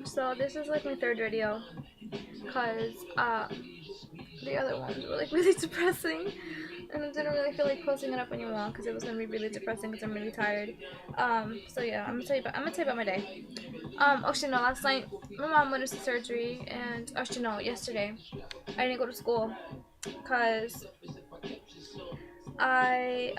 So this is like my third video, cause the other ones were like really depressing, and I didn't really feel like posting it up anymore because it was gonna be really depressing because I'm really tired. So yeah, I'm gonna tell you about my day. Actually no, last night my mom went into surgery, and actually no, yesterday I didn't go to school because I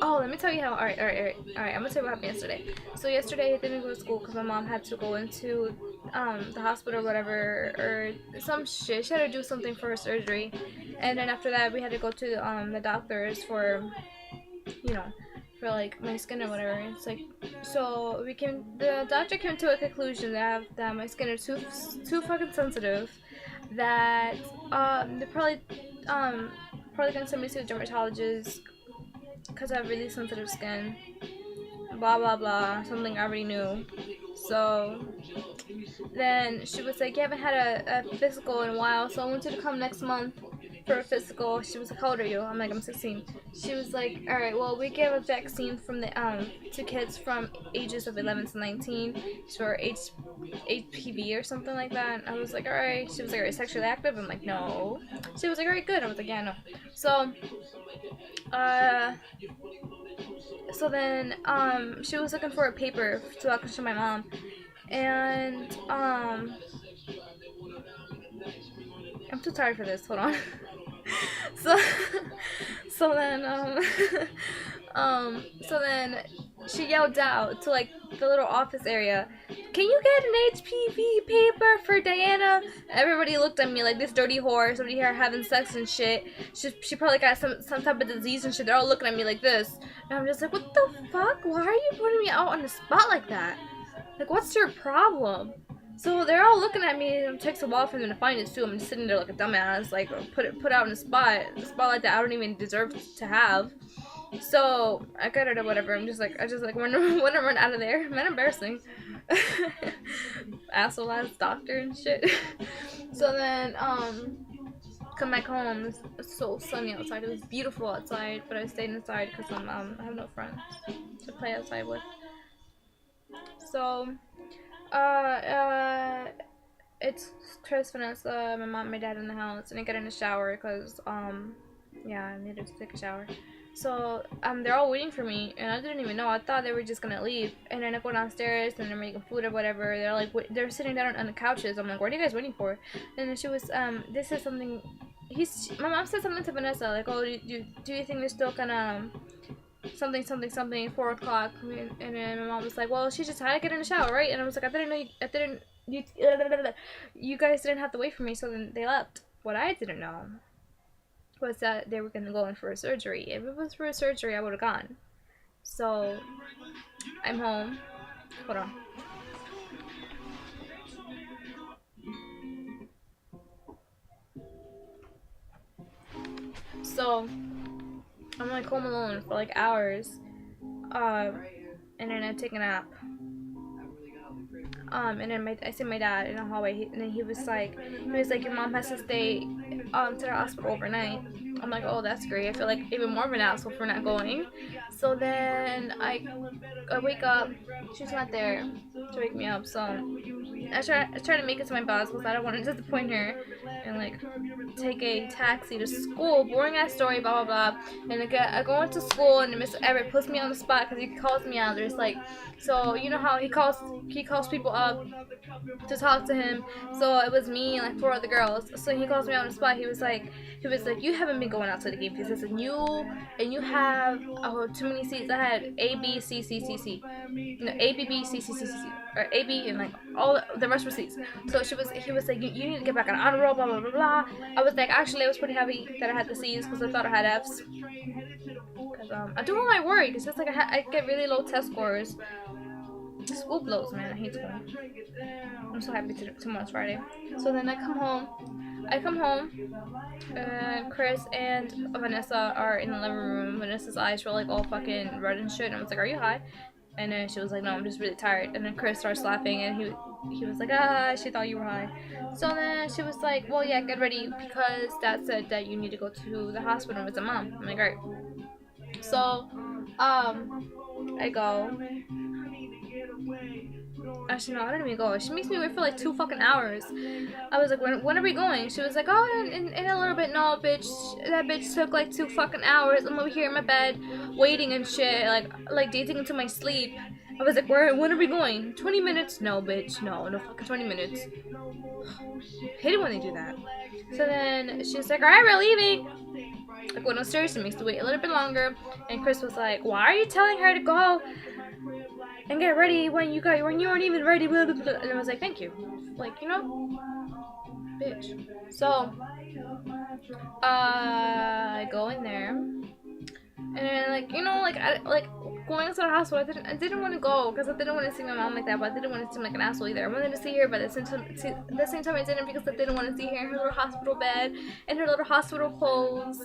oh, let me tell you how. All right. I'm gonna tell you what happened yesterday. So yesterday I didn't go to school because my mom had to go into the hospital or whatever, or some shit. She had to do something for her surgery, and then after that we had to go to the doctors for, you know, for like my skin or whatever. It's like, so the doctor came to a conclusion that my skin is too fucking sensitive, that they're probably gonna send me to a dermatologist because I have really sensitive skin. Blah blah blah. Something I already knew. So then she was like, "You haven't had a physical in a while, so I want you to come next month for a physical." She was like, "How old are you?" I'm like, "I'm 16." She was like, "All right, well, we give a vaccine from the to kids from ages of 11 to 19 for HPV or something like that." I was like, "All right." She was like, "Are you sexually active?" I'm like, "No." She was like, "All right, good." I was like, "Yeah, no." So uh then she was looking for a paper so I could show my mom, and I'm too tired for this. Hold on. so so then so then she yelled out to like the little office area, "Can you get an HPV paper for Diana?" Everybody looked at me like this dirty whore, somebody here having sex and shit. She probably got some type of disease and shit. They're all looking at me like this, and I'm just like, what the fuck? Why are you putting me out on the spot like that? Like, what's your problem? So they're all looking at me, and it takes a while for them to find it too. I'm just sitting there like a dumbass, like put out in a spotlight that I don't even deserve to have. So I got it or whatever. I just like want to run out of there. Man, embarrassing. Asshole ass doctor and shit. So then come back home. It's so sunny outside. It was beautiful outside, but I stayed inside because I have no friends to play outside with. So uh uh it's Chris, Vanessa, my mom, my dad in the house, and I get in the shower because yeah, I needed to take a shower. So they're all waiting for me, and I didn't even know. I thought they were just gonna leave, and then I go downstairs and they're making food or whatever. They're like, they're sitting down on the couches. I'm like, what are you guys waiting for? And then she was this is something. My mom said something to Vanessa like, oh, do you think they're still gonna something 4 o'clock? And then my mom was like, well, she just had to get in the shower, right? And I was like, I didn't you you guys didn't have to wait for me. So then they left. What I didn't know was that they were gonna go in for a surgery. If it was for a surgery, I would have gone. So I'm home. Hold on. So I'm like home alone for like hours, and then I take a nap. And then I see my dad in the hallway, and then he was like, your mom has to stay to the hospital overnight. I'm like, oh, that's great. I feel like even more of an asshole for not going. So then I wake up. She's not there to wake me up. So I try to make it to my boss because I don't want to disappoint her, and like take a taxi to school. Boring ass story, blah blah blah. And I go into school, and Mr. Everett puts me on the spot because he calls me out. There's like, so you know how he calls people up to talk to him. So it was me and like 4 other girls. So he calls me on the spot. He was like, you haven't been going out to the game because it's you have too many seats. I had A B C C C C, no, A B B C C C C C, or A B, and like all the rest were C's. So he was like, you need to get back on honor roll, blah blah blah blah. I was like, actually I was pretty happy that I had the C's because I thought I had F's. Cause I do all my work. It's just like I get really low test scores. School blows, man. I hate school. I'm so happy tomorrow's Friday. So then I come home, and Chris and Vanessa are in the living room. Vanessa's eyes were like all fucking red and shit. And I was like, are you high? And then she was like, no, I'm just really tired. And then Chris starts laughing, and he was like, she thought you were high. So then she was like, well, yeah, get ready because Dad said that you need to go to the hospital with the mom. I'm like, alright. So I go. Actually, no, I didn't even go. She makes me wait for like 2 fucking hours. I was like, when are we going? She was like, oh, in a little bit. No, bitch. That bitch took like 2 fucking hours. I'm over here in my bed waiting and shit. Like dancing into my sleep. I was like, when are we going? 20 minutes? No, bitch. No fucking 20 minutes. Hate it when they do that. So then she's like, alright, we're leaving. Like, went upstairs and makes to wait a little bit longer. And Chris was like, why are you telling her to go and get ready when you weren't even ready? Blah, blah, blah. And I was like, thank you. Like, you know, bitch. So I go in there. And then, like, you know, like going to the hospital, I didn't want to go because I didn't want to see my mom like that, but I didn't want to seem like an asshole either. I wanted to see her, but at the same time I didn't, because I didn't want to see her in her little hospital bed, in her little hospital clothes,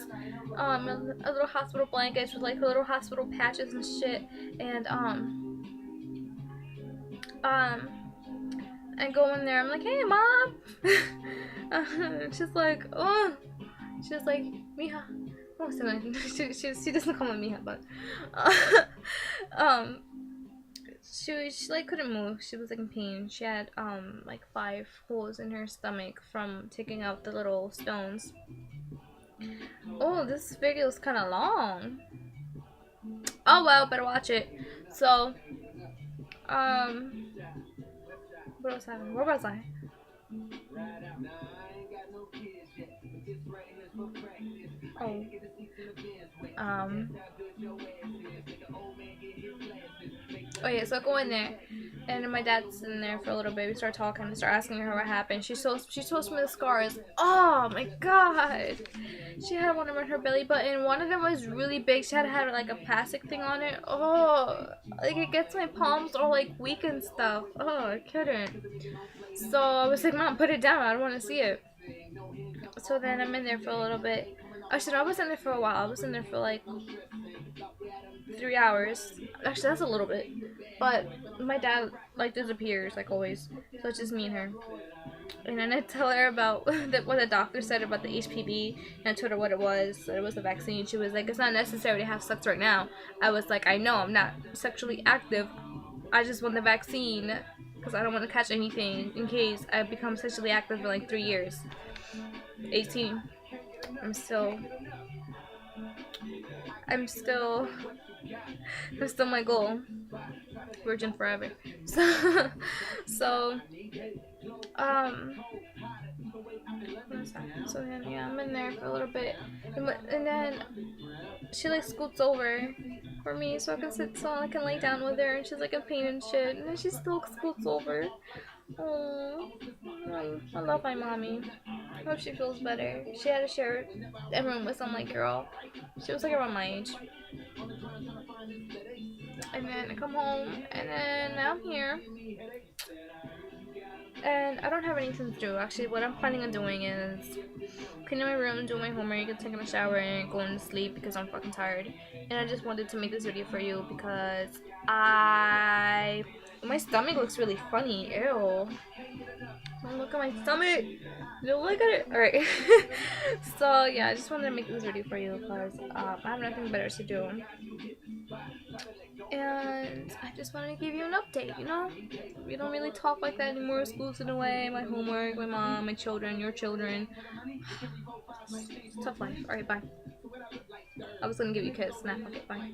a little hospital blankets with like her little hospital patches and shit, and I go in there. I'm like, hey, mom. She's like, oh, she's like, mija. Oh, she doesn't call me mija, but um, she like couldn't move. She was like in pain. She had like 5 holes in her stomach from taking out the little stones. Oh, this video is kind of long. Oh well, better watch it. So, what else happened? Where was I? Oh. Oh yeah, so I go in there, and my dad's in there for a little bit. We start talking, we start asking her what happened. She shows me the scars. Oh my god! She had one around her belly button. One of them was really big. She had like a plastic thing on it. Oh, like it gets my palms all like weak and stuff. Oh, I couldn't. So I was like, Mom, put it down. I don't want to see it. So then I'm in there for a little bit. Actually, no, I was in there for a while. I was in there for like 3 hours. Actually, that's a little bit. But my dad like disappears like always. So it's just me and her. And then I tell her about what the doctor said about the HPV, and I told her what it was. That it was the vaccine. She was like, it's not necessary to have sex right now. I was like, I know I'm not sexually active. I just want the vaccine because I don't want to catch anything in case I become sexually active in like 3 years. 18. I'm still my goal. Virgin forever. So so then yeah, I'm in there for a little bit, and then she like scoots over for me so I can sit, so I can lay down with her, and she's like in pain and shit, and then she still scoots over. Oh, I love my mommy. I hope she feels better. She had to share a room with some like girl. She was like around my age. And then I come home, and then now I'm here. And I don't have anything to do. Actually, what I'm planning on doing is cleaning my room, doing my homework, taking a shower, and going to sleep because I'm fucking tired. And I just wanted to make this video for you because my stomach looks really funny. Ew. Don't look at my stomach. Don't look at it. Alright. So yeah, I just wanted to make this video for you because I have nothing better to do. And I just wanted to give you an update, you know? We don't really talk like that anymore. School's in a way, my homework, my mom, my children, your children. It's tough life. Alright, bye. I was gonna give you a kiss. Nah, okay, bye.